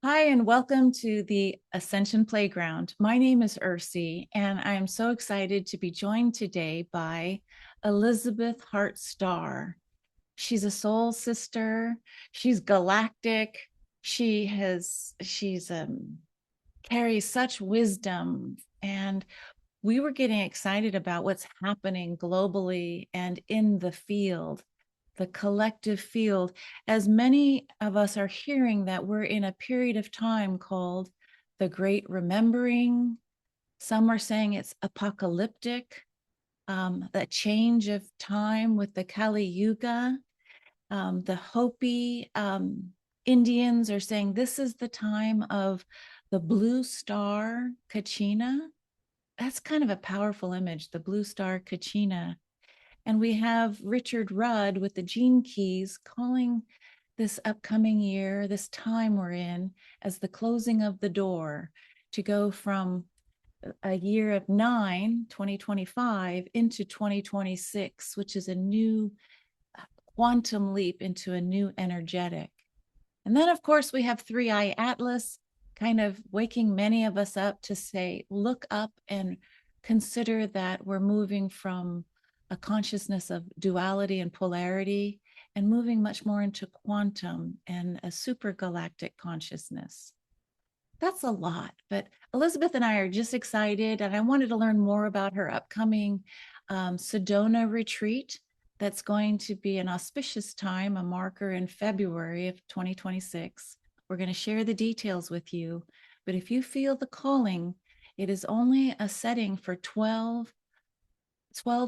Hi, and welcome to the Ascension Playground. My name is Ursie, and I am so excited to be joined today by Elizabeth HeartStar. She's a soul sister. She's galactic. She's carries such wisdom, and we were getting excited about what's happening globally and in the field, the collective field, as many of us are hearing that we're in a period of time called the Great Remembering. Some are saying it's apocalyptic, that change of time with the Kali Yuga. The Hopi Indians are saying this is the time of the blue star Kachina. That's kind of a powerful image, the blue star Kachina. And we have Richard Rudd with the Gene Keys calling this upcoming year, this time we're in, as the closing of the door to go from a year of 2025, into 2026, which is a new quantum leap into a new energetic. And then, of course, we have Three Eye Atlas kind of waking many of us up to say, look up and consider that we're moving from a consciousness of duality and polarity and moving much more into quantum and a super galactic consciousness. That's a lot, but Elizabeth and I are just excited, and I wanted to learn more about her upcoming Sedona retreat. That's going to be an auspicious time, a marker in February of 2026. We're going to share the details with you, but if you feel the calling, it is only a setting for 12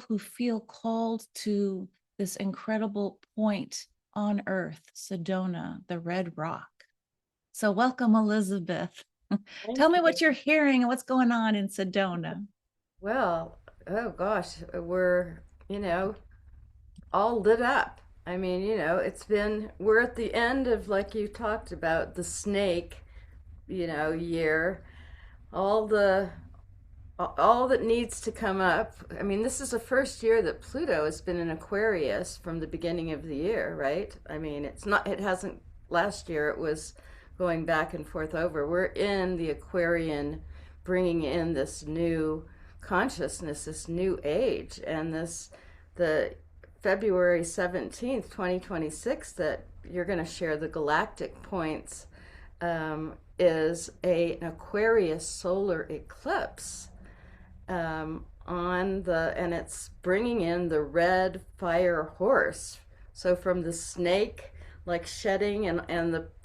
who feel called to this incredible point on Earth, Sedona, the Red Rock. So welcome, Elizabeth. Thank Tell me what you. you're hearing and what's going on in Sedona. Well, oh gosh, we're, all lit up. I mean, we're at the end of, like you talked about, the snake, year. All the, all that needs to come up. I mean, this is the first year that Pluto has been in Aquarius from the beginning of the year, right? I mean, it hasn't, last year it was going back and forth over. We're in the Aquarian, bringing in this new consciousness, this new age, and the February 17th, 2026, that you're going to share the galactic points, is an Aquarius solar eclipse, and it's bringing in the red fire horse. So from the snake, like shedding, and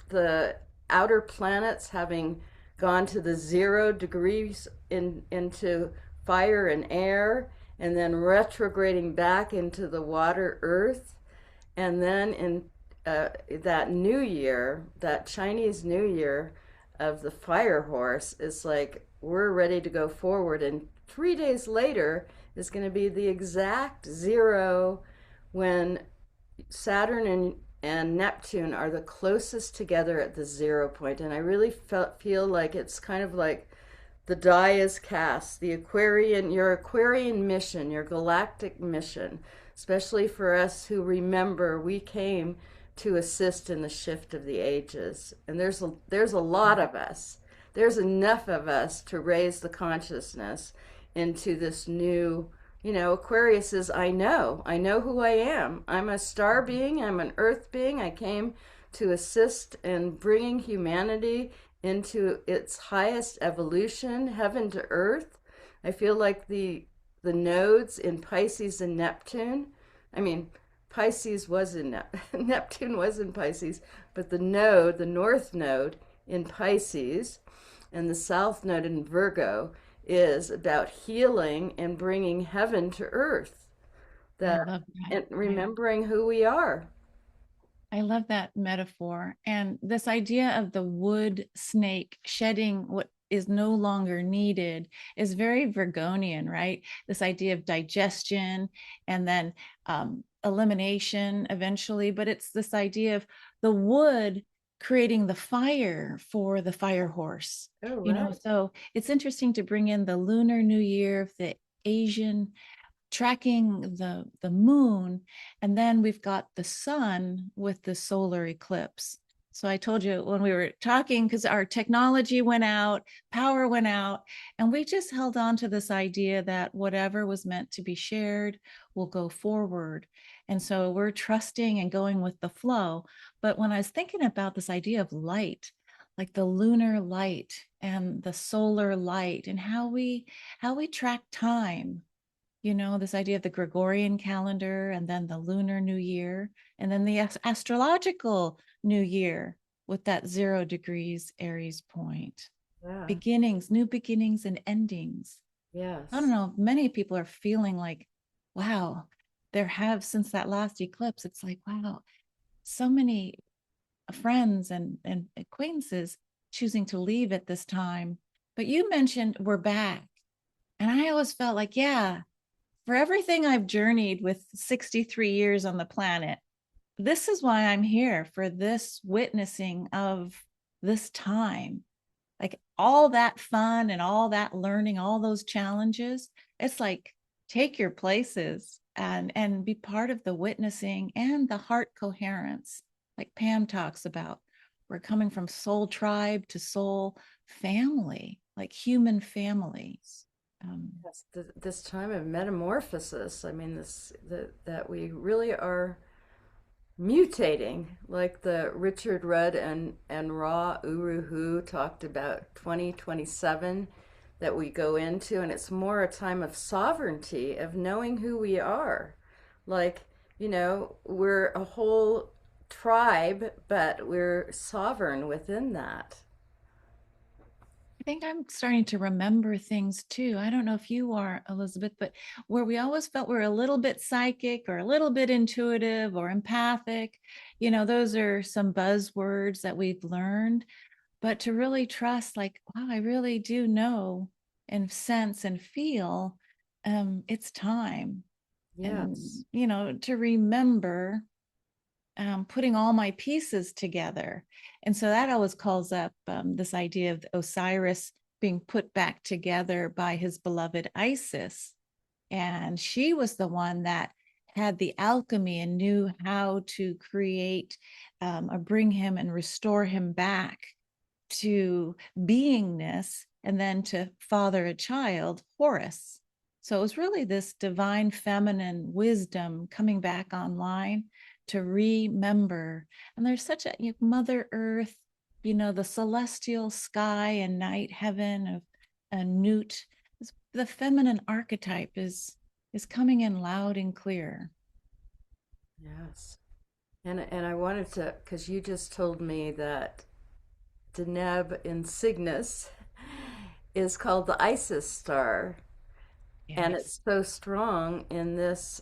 the outer planets having gone to the 0 degrees into fire and air, and then retrograding back into the water earth, and then in that new year, that Chinese New Year of the fire horse, is like we're ready to go forward. And 3 days later is going to be the exact zero when Saturn and Neptune are the closest together at the 0 point. And I really feel like it's kind of like the die is cast. The Aquarian, your Aquarian mission, your galactic mission, especially for us who remember we came to assist in the shift of the ages. And there's a lot of us. There's enough of us to raise the consciousness into this new, Aquarius is, I know who I am. I'm a star being, I'm an earth being. I came to assist in bringing humanity into its highest evolution, heaven to earth. I feel like the nodes in Pisces and Neptune. I mean, Pisces was in Neptune was in Pisces, but the node, the north node in Pisces, and the south node in Virgo, is about healing and bringing heaven to earth. I That, love that. and remembering who we are. I love that metaphor. And this idea of the wood snake shedding what is no longer needed is very Virgonian, right? This idea of digestion and then elimination eventually. But it's this idea of the wood creating the fire for the fire horse. Oh, right. So it's interesting to bring in the Lunar New Year of the Asian tracking the moon, and then we've got the sun with the solar eclipse. So I told you when we were talking, because our technology went out, power went out, and we just held on to this idea that whatever was meant to be shared will go forward. And so we're trusting and going with the flow. But when I was thinking about this idea of light, like the lunar light and the solar light, and how we track time, this idea of the Gregorian calendar, and then the lunar new year, and then the astrological new year with that 0 degrees Aries point. Yeah. Beginnings, new beginnings and endings. I don't Yes. know, many people are feeling like, wow, there have, since that last eclipse, it's like, wow, so many friends and acquaintances choosing to leave at this time. But you mentioned we're back. And I always felt like, yeah, for everything I've journeyed with 63 years on the planet, this is why I'm here, for this witnessing of this time. Like all that fun and all that learning, all those challenges, it's like take your places and be part of the witnessing and the heart coherence, like Pam talks about. We're coming from soul tribe to soul family, like human families. Um, Yes. This time of metamorphosis. I mean, that we really are mutating, like the Richard Rudd and Ra Uru talked about 2027 that we go into, and it's more a time of sovereignty, of knowing who we are. Like, we're a whole tribe, but we're sovereign within that. I think I'm starting to remember things too. I don't know if you are, Elizabeth, but where we always felt we're a little bit psychic or a little bit intuitive or empathic, those are some buzzwords that we've learned. But to really trust, like, wow, I really do know and sense and feel, it's time. And, Yes. to remember, putting all my pieces together. And so that always calls up this idea of Osiris being put back together by his beloved Isis. And she was the one that had the alchemy and knew how to create or bring him and restore him back to beingness, and then to father a child, Horus. So it was really this divine feminine wisdom coming back online to remember. And there's such a Mother Earth, the celestial sky and night heaven of a newt. The feminine archetype is coming in loud and clear. Yes. And I wanted to, because you just told me that Deneb Insignis is called the Isis star, and Yes. it's so strong in this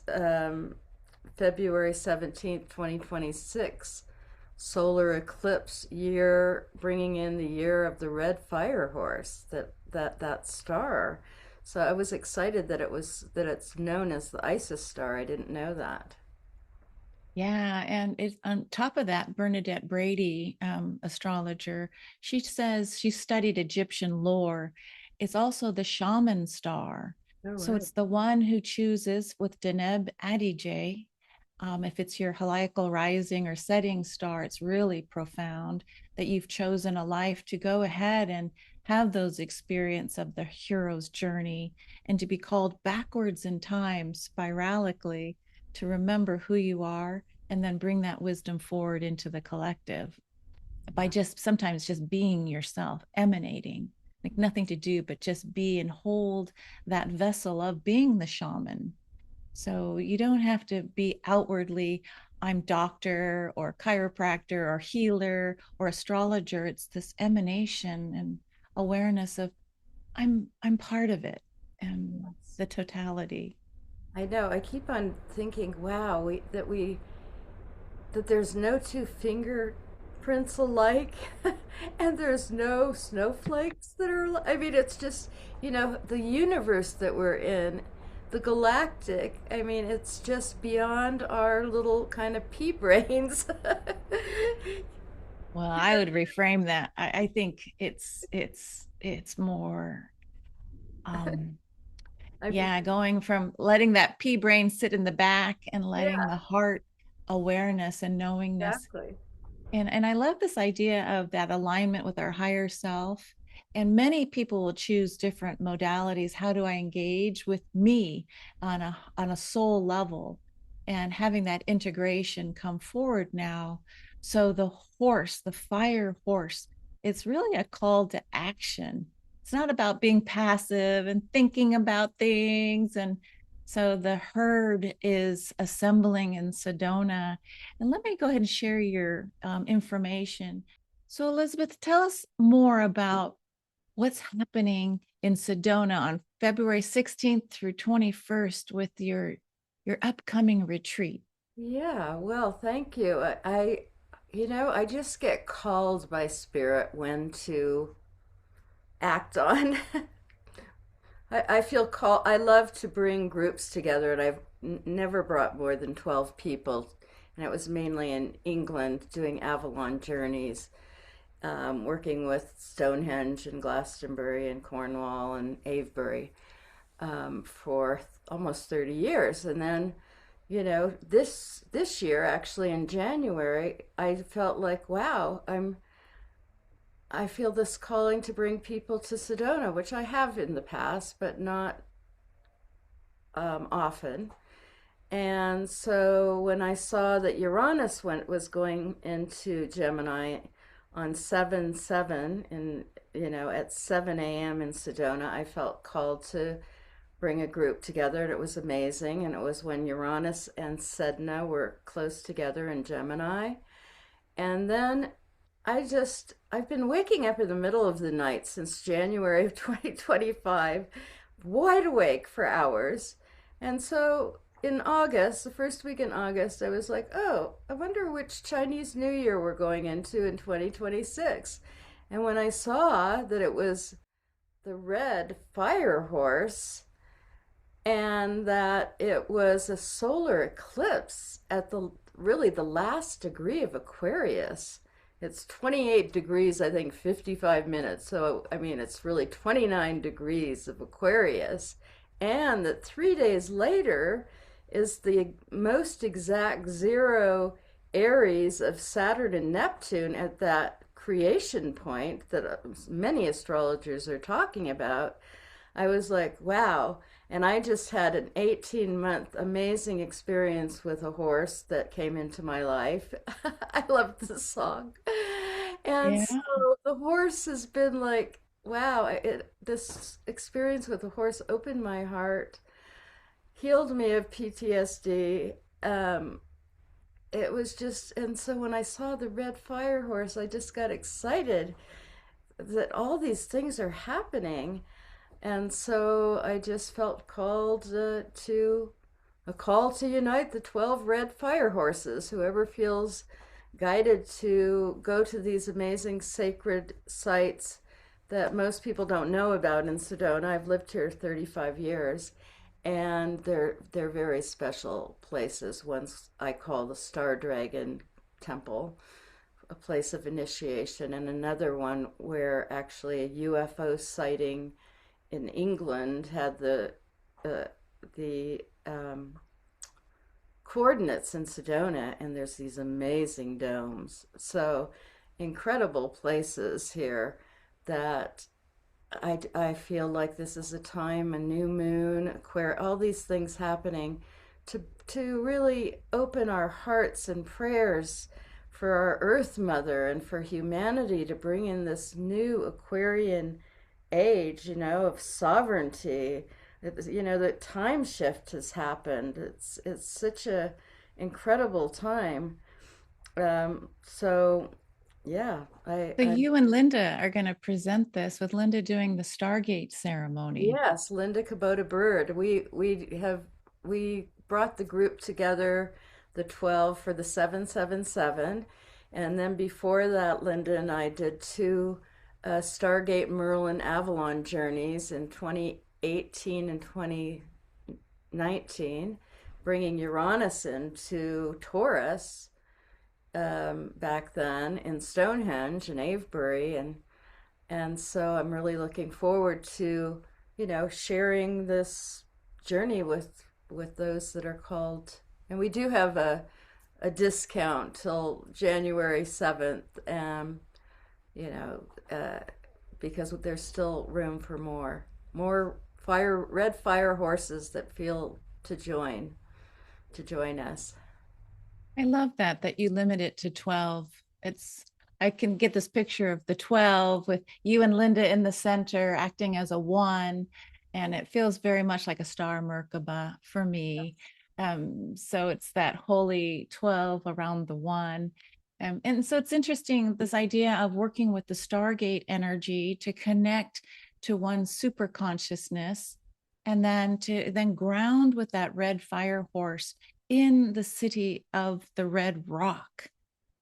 February 17th, 2026 solar eclipse year, bringing in the year of the red fire horse, that star. So I was excited that it's known as the Isis star. I didn't know that. Yeah, and it's on top of that, Bernadette Brady, astrologer, she says she studied Egyptian lore. It's also the shaman star. Oh, So right. it's the one who chooses with Deneb Adije. If it's your heliacal rising or setting star, it's really profound that you've chosen a life to go ahead and have those experience of the hero's journey, and to be called backwards in time spiralically, to remember who you are and then bring that wisdom forward into the collective by just sometimes just being yourself, emanating, like nothing to do but just be and hold that vessel of being the shaman. So you don't have to be outwardly, I'm doctor or chiropractor or healer or astrologer. It's this emanation and awareness of I'm part of it and Yes. the totality. I know. I keep on thinking, wow, that there's no two fingerprints alike, and there's no snowflakes that are. I mean, it's just the universe that we're in, the galactic. I mean, it's just beyond our little kind of pea brains. Well, I would reframe that. I think it's more um I Yeah, going from letting that pea brain sit in the back and letting yeah, the heart awareness and knowingness. exactly. And I love this idea of that alignment with our higher self. And many people will choose different modalities. How do I engage with me on a soul level? And having that integration come forward now. So the horse, the fire horse, it's really a call to action. It's not about being passive and thinking about things. And so the herd is assembling in Sedona, and let me go ahead and share your information. So, Elizabeth, tell us more about what's happening in Sedona on February 16th through 21st with your upcoming retreat. Yeah, well, thank you. I just get called by spirit when to act on. I feel called. I love to bring groups together, and I've never brought more than 12 people. And it was mainly in England doing Avalon journeys, working with Stonehenge and Glastonbury and Cornwall and Avebury for almost 30 years. And then, this year, actually in January, I felt like, wow, I feel this calling to bring people to Sedona, which I have in the past, but not often. And so when I saw that Uranus was going into Gemini on 7/7 in at 7 a.m. in Sedona, I felt called to bring a group together, and it was amazing. And it was when Uranus and Sedna were close together in Gemini. And then I've been waking up in the middle of the night since January of 2025, wide awake for hours. And so in August, the first week in August, I was like, oh, I wonder which Chinese New Year we're going into in 2026. And when I saw that it was the red fire horse, and that it was a solar eclipse at the last degree of Aquarius. It's 28 degrees, I think, 55 minutes. So, I mean, it's really 29 degrees of Aquarius. And that 3 days later is the most exact zero Aries of Saturn and Neptune at that creation point that many astrologers are talking about. I was like, wow. And I just had an 18-month amazing experience with a horse that came into my life. I love this song. And Yeah. so the horse has been like, wow, this experience with the horse opened my heart, healed me of PTSD. It was just, and so when I saw the red fire horse, I just got excited that all these things are happening. And so I just felt called to a call to unite the 12 red fire horses. Whoever feels guided to go to these amazing sacred sites that most people don't know about in Sedona. I've lived here 35 years, and they're very special places. One's I call the Star Dragon Temple, a place of initiation, and another one where actually a UFO sighting in England had uh, the coordinates in Sedona, and there's these amazing domes. So incredible places here that I feel like this is a time, a new moon, where all these things happening to really open our hearts and prayers for our Earth Mother and for humanity to bring in this new Aquarian age, of sovereignty. The time shift has happened. It's such a incredible time. So yeah, So I you and Linda are going to present this with Linda doing the Stargate ceremony. yes, Linda Kubota Byrd. We brought the group together, the 12 for the 7/7/7, and then before that, Linda and I did two Stargate Merlin Avalon journeys in 2018 and 2019, bringing Uranus into Taurus back then in Stonehenge and Avebury, and so I'm really looking forward to sharing this journey with those that are called, and we do have a discount till January 7th, you know, because there's still room for more red fire horses that feel to join us. I love that you limit it to 12. It's I can get this picture of the 12 with you and Linda in the center acting as a one, and it feels very much like a star Merkaba for me. So it's that holy 12 around the one. And so it's interesting, this idea of working with the Stargate energy to connect to one super consciousness, and then to then ground with that red fire horse in the city of the Red Rock.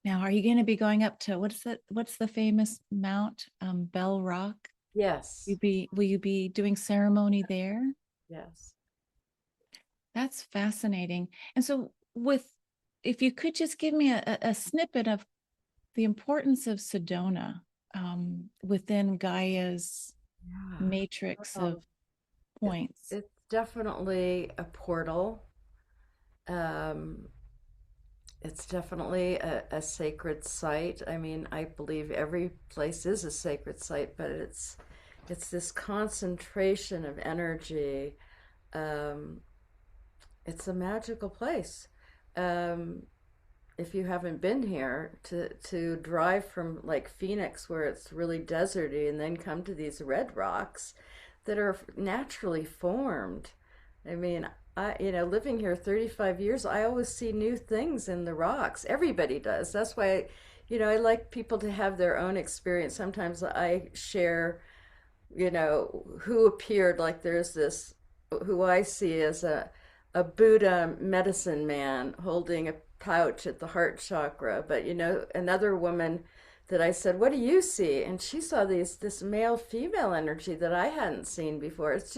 Now, are you going to be going up to what's the famous mount, Bell Rock? Yes, Will you be doing ceremony there? yes. That's fascinating. And so, with if you could just give me a snippet of the importance of Sedona within Gaia's Yeah. matrix of Oh, points. it's definitely a portal. Um, it's definitely a sacred site. I mean, I believe every place is a sacred site, but it's this concentration of energy. Um, it's a magical place. Um, if you haven't been here, to drive from like Phoenix, where it's really deserty, and then come to these red rocks that are naturally formed. I mean, living here 35 years, I always see new things in the rocks. Everybody does. That's why, I like people to have their own experience. Sometimes I share, who appeared. Like there's this, who I see as a Buddha medicine man holding a pouch at the heart chakra. But another woman that I said, "What do you see?" And she saw this male female energy that I hadn't seen before. It's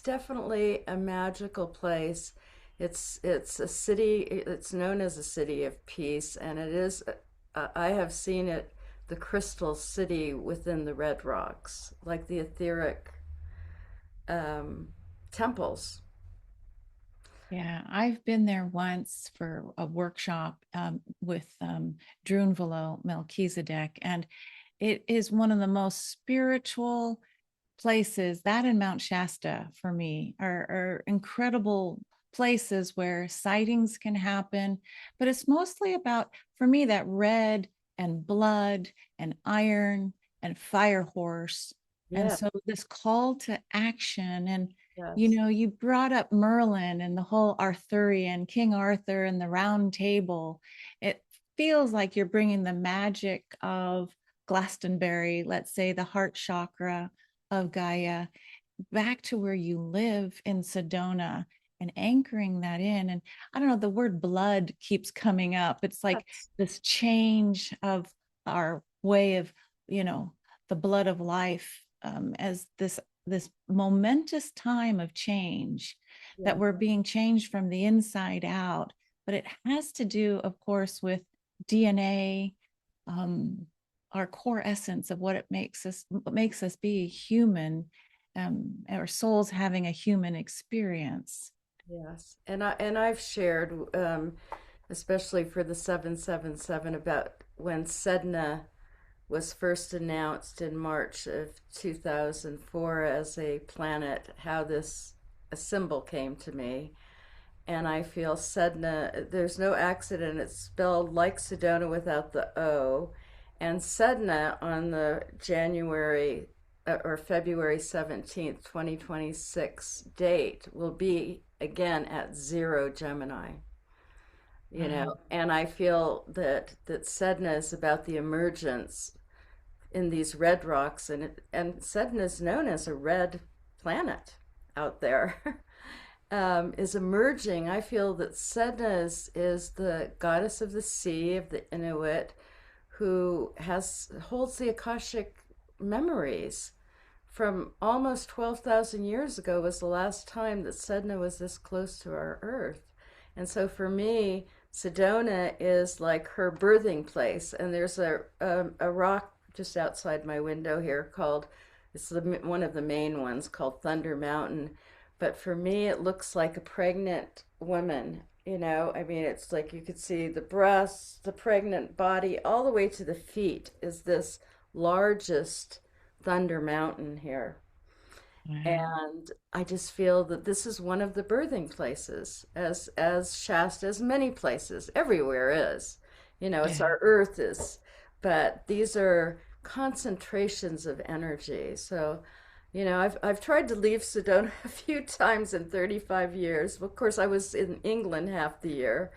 definitely a magical place. It's a city. It's known as a city of peace, and it is. I have seen it, the crystal city within the red rocks, like the etheric um, temples. Yeah, I've been there once for a workshop with Drunvalo Melchizedek, and it is one of the most spiritual places. That and Mount Shasta for me are incredible places where sightings can happen, but it's mostly about, for me, that red and blood and iron and fire horse. And Yeah. so this call to action, and Yes. you brought up Merlin and the whole Arthurian, King Arthur and the round table. It feels like you're bringing the magic of Glastonbury, let's say the heart chakra of Gaia, back to where you live in Sedona and anchoring that in. And I don't know, the word blood keeps coming up. It's like Yes. this change of our way of, you know, the blood of life, as this momentous time of change, that Yeah. we're being changed from the inside out. But it has to do, of course, with DNA, um, our core essence of what makes us be human, our souls having a human experience. Yes. And I've shared, especially for the 777, about when Sedna was first announced in March of 2004 as a planet, how this a symbol came to me. And I feel Sedna, there's no accident. It's spelled like Sedona without the O. And Sedna on the January or February 17th, 2026 date will be again at 0 Gemini. Wow. And I feel that Sedna is about the emergence in these red rocks, and Sedna is known as a red planet out there. Is emerging. I feel that Sedna is the goddess of the sea, of the Inuit, who holds the Akashic memories from almost 12,000 years ago. Was the last time that Sedna was this close to our Earth. And so for me, Sedona is like her birthing place. And there's a rock just outside my window here called It's one of the main ones called Thunder Mountain. But for me, it looks like a pregnant woman. I mean, it's like you could see the breasts, the pregnant body, all the way to the feet is this largest Thunder Mountain here. Wow. And I just feel that this is one of the birthing places, as Shasta, as many places, everywhere is. It's Yeah. our earth is, but these are concentrations of energy. So, I've tried to leave Sedona a few times in 35 years. Of course, I was in England half the year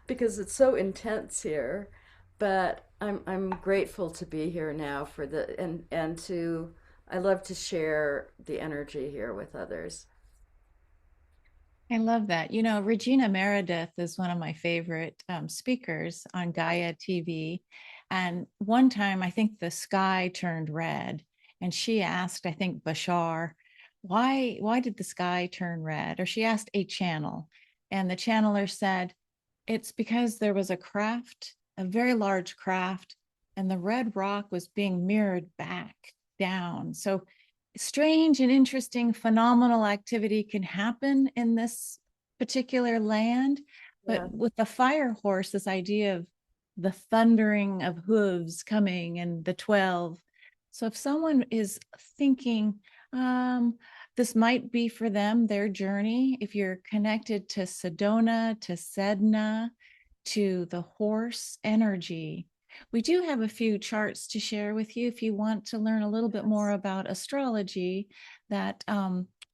because it's so intense here. But I'm grateful to be here now for the and to I love to share the energy here with others. I love that. You know, Regina Meredith is one of my favorite speakers on Gaia TV. And one time, I think the sky turned red, and she asked, I think Bashar, why did the sky turn red? Or she asked a channel, and the channeler said, it's because there was a craft, a very large craft, and the red rock was being mirrored back down. So strange and interesting phenomenal activity can happen in this particular land. But Yeah. with the fire horse, this idea of the thundering of hooves coming and the 12. So if someone is thinking, um, this might be for them, their journey, if you're connected to Sedona, to Sedna, to the horse energy, we do have a few charts to share with you if you want to learn a little bit more Yes. about astrology that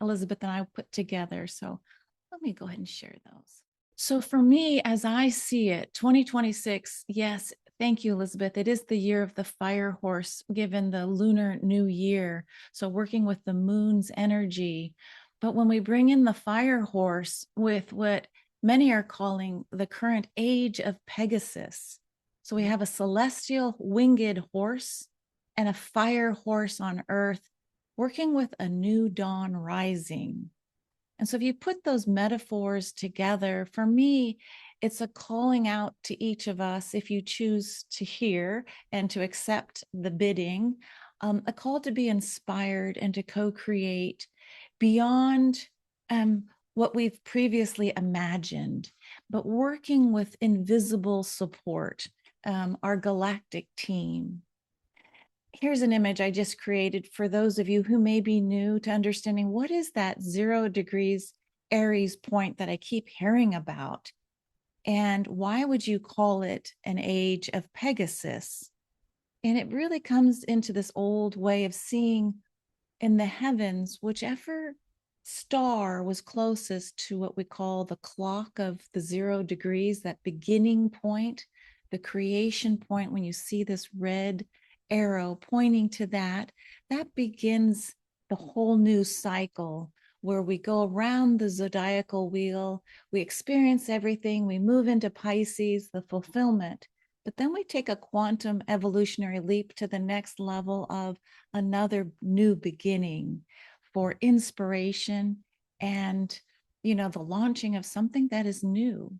Elizabeth and I put together. So let me go ahead and share those. So for me, as I see it, 2026, yes, thank you, Elizabeth. It is the year of the fire horse, given the lunar new year. So working with the moon's energy. But when we bring in the fire horse with what many are calling the current age of Pegasus, so we have a celestial winged horse and a fire horse on earth working with a new dawn rising. And so if you put those metaphors together, for me, it's a calling out to each of us, if you choose to hear and to accept the bidding, a call to be inspired and to co-create beyond what we've previously imagined, but working with invisible support, our galactic team. Here's an image I just created for those of you who may be new to understanding what is that 0 degrees Aries point that I keep hearing about. And why would you call it an age of Pegasus? And it really comes into this old way of seeing in the heavens, whichever star was closest to what we call the clock of the 0 degrees, that beginning point, the creation point, when you see this red arrow pointing to that, that begins the whole new cycle where we go around the zodiacal wheel, we experience everything, we move into Pisces, the fulfillment. But then we take a quantum evolutionary leap to the next level of another new beginning for inspiration and, the launching of something that is new.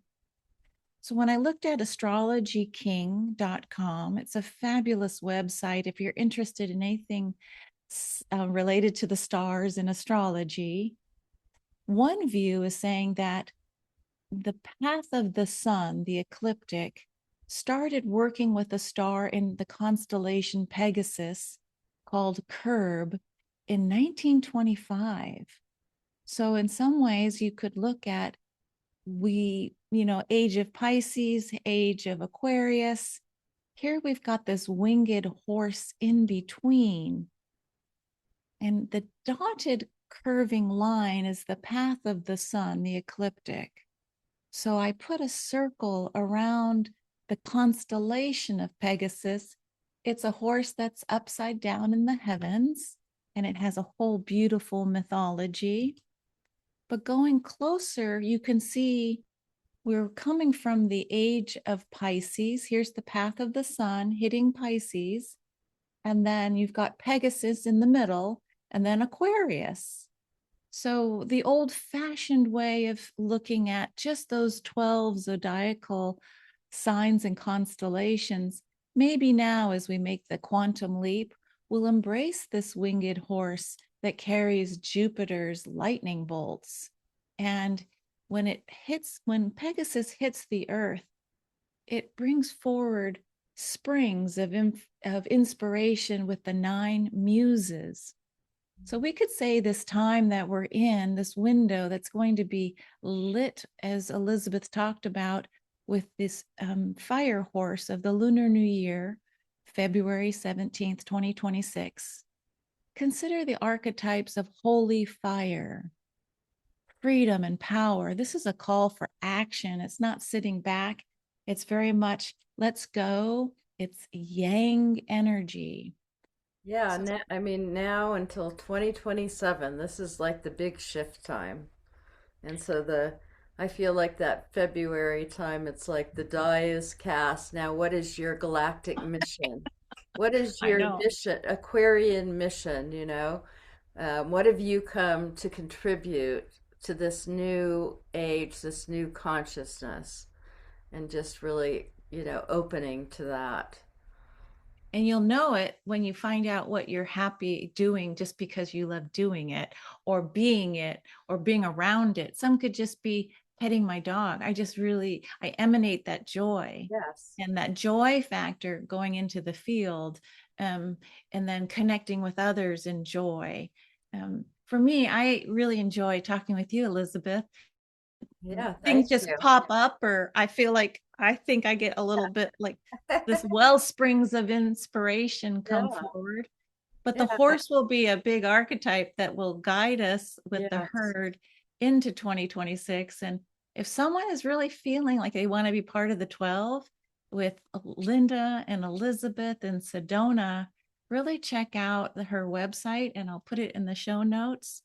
So when I looked at astrologyking.com, it's a fabulous website if you're interested in anything related to the stars and astrology. One view is saying that the path of the sun, the ecliptic, started working with a star in the constellation Pegasus called Curb in 1925. So in some ways you could look at age of Pisces, age of Aquarius. Here we've got this winged horse in between. And the dotted curving line is the path of the sun, the ecliptic. So I put a circle around the constellation of Pegasus. It's a horse that's upside down in the heavens, and it has a whole beautiful mythology. But going closer, you can see we're coming from the age of Pisces. Here's the path of the sun hitting Pisces. And then you've got Pegasus in the middle, and then Aquarius. So the old fashioned way of looking at just those 12 zodiacal signs and constellations, maybe now as we make the quantum leap, will embrace this winged horse that carries Jupiter's lightning bolts. And when Pegasus hits the earth, it brings forward springs of inspiration with the nine muses. So we could say this time that we're in, this window that's going to be lit, as Elizabeth talked about, with this fire horse of the Lunar New Year, February 17th, 2026. Consider the archetypes of holy fire, freedom, and power. This is a call for action. It's not sitting back. It's very much, let's go. It's yang energy. Yeah, So I mean, now until 2027, this is like the big shift time. And so I feel like that February time, it's like the die is cast. Now, what is your galactic mission? What is I your know. mission, Aquarian mission, what have you come to contribute to this new age, this new consciousness, and just really, opening to that. And you'll know it when you find out what you're happy doing just because you love doing it or being around it. Some could just be petting my dog. I emanate that joy, Yes. and that joy factor going into the field, um, and then connecting with others in joy. For me, I really enjoy talking with you, Elizabeth. Yeah, Things thank just you. pop up, or I think I get a little bit like this well springs of inspiration come Yeah, forward. But the yeah, horse will be a big archetype that will guide us with the yes. herd into 2026. And if someone is really feeling like they want to be part of the 12 with Linda and Elizabeth and Sedona, really check out her website, and I'll put it in the show notes.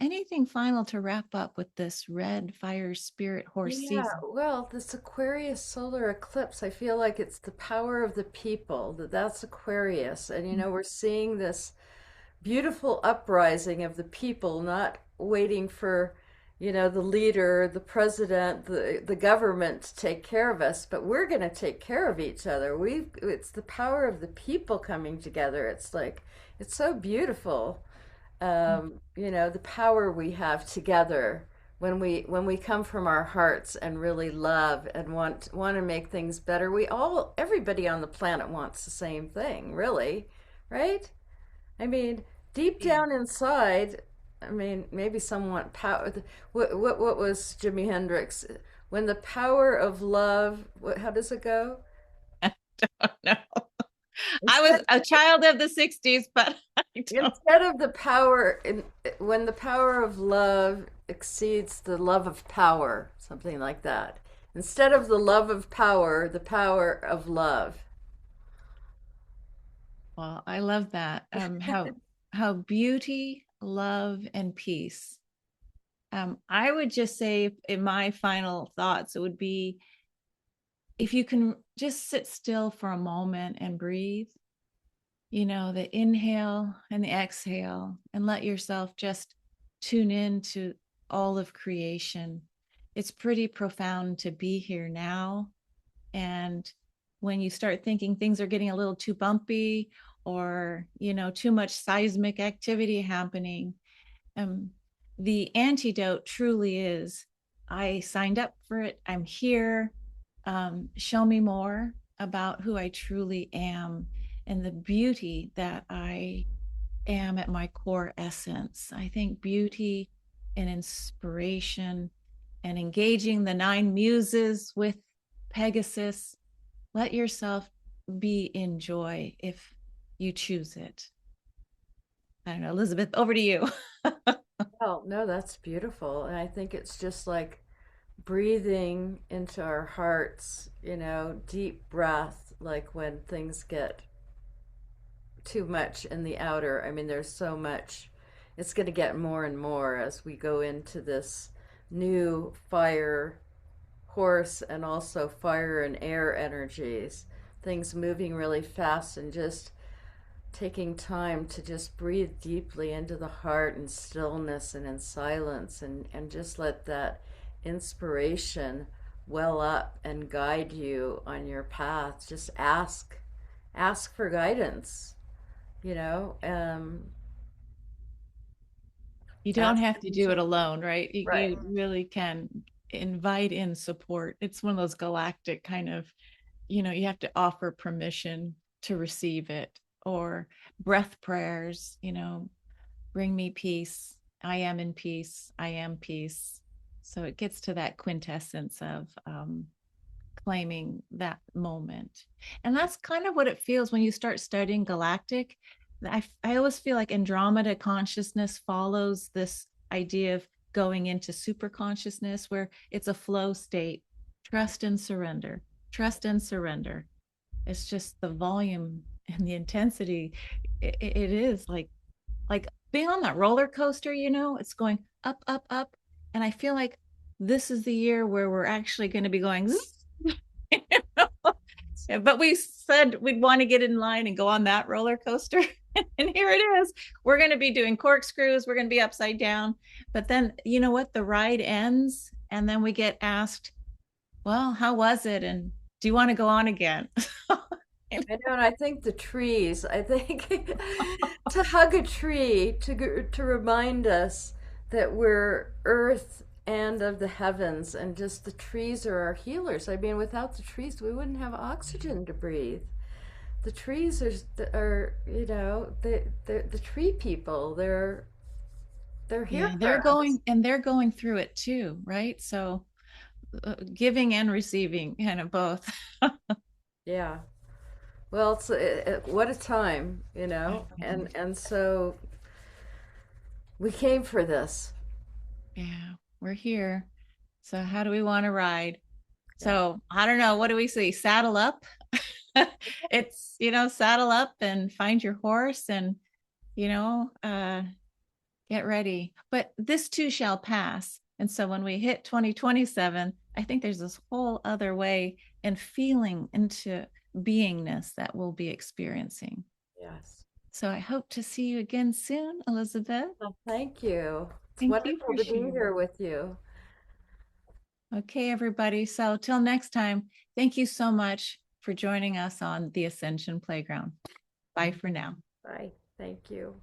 Anything final to wrap up with this red fire spirit horse Yeah, season? well, this Aquarius solar eclipse, I feel like it's the power of the people, that's Aquarius. And we're seeing this beautiful uprising of the people, not waiting for, the leader, the president, the government to take care of us, but we're going to take care of each other. It's the power of the people coming together. It's like it's so beautiful. The power we have together when we come from our hearts and really love and want to make things better. Everybody on the planet wants the same thing, really, right? I mean, deep Yeah. down inside, I mean, maybe some want power. What was Jimi Hendrix? When the power of love, how does it go? No. I Instead was a child of the 60s, but I don't. Instead of when the power of love exceeds the love of power, something like that. Instead of the love of power, the power of love. Well, I love that. How beauty, love, and peace. I would just say in my final thoughts, it would be if you can just sit still for a moment and breathe, the inhale and the exhale, and let yourself just tune in to all of creation. It's pretty profound to be here now. And when you start thinking things are getting a little too bumpy, or too much seismic activity happening, um, the antidote truly is, I signed up for it, I'm here. Show me more about who I truly am and the beauty that I am at my core essence. I think beauty and inspiration and engaging the nine muses with Pegasus. Let yourself be in joy if you choose it. I don't know, Elizabeth, over to you. Well, no, that's beautiful. And I think it's just like breathing into our hearts, deep breath, like when things get too much in the outer. I mean, there's so much. It's going to get more and more as we go into this new fire horse and also fire and air energies. Things moving really fast and just taking time to just breathe deeply into the heart and stillness and in silence and just let that inspiration well up and guide you on your path. Just ask for guidance. you know. You don't have to do Ascension. it alone, right? Right. You really can invite in support. It's one of those galactic kind of, you have to offer permission to receive it, or breath prayers, bring me peace. I am in peace. I am peace. So it gets to that quintessence of claiming that moment. And that's kind of what it feels when you start studying galactic. I always feel like Andromeda consciousness follows this idea of going into super consciousness where it's a flow state, trust and surrender, trust and surrender. It's just the volume and the intensity. It is like being on that roller coaster, it's going up, up, up. And I feel like this is the year where we're actually going to be going, but we said we'd want to get in line and go on that roller coaster. And here it is. We're going to be doing corkscrews. We're going to be upside down. But then, you know what? The ride ends. And then we get asked, well, how was it? And do you want to go on again? I know, and I think the trees, I think to hug a tree to remind us that we're earth and of the heavens, and just the trees are our healers. I mean, without the trees, we wouldn't have oxygen to breathe. The trees are the tree people. They're here Yeah, for us. they're going through it too, right? So giving and receiving, kind of both. Yeah. Well, what a time, I know. and so we came for this. Yeah, we're here. So how do we want to ride? Yeah. So I don't know. What do we see? Saddle up. It's, saddle up and find your horse and, you know, uh, get ready. But this too shall pass. And so when we hit 2027, I think there's this whole other way and feeling into beingness that we'll be experiencing. Yes. So I hope to see you again soon, Elizabeth. Well, thank you. It's Thank you wonderful for to be sharing. here with you. Okay, everybody. So till next time, thank you so much for joining us on the Ascension Playground. Bye for now. Bye. Thank you.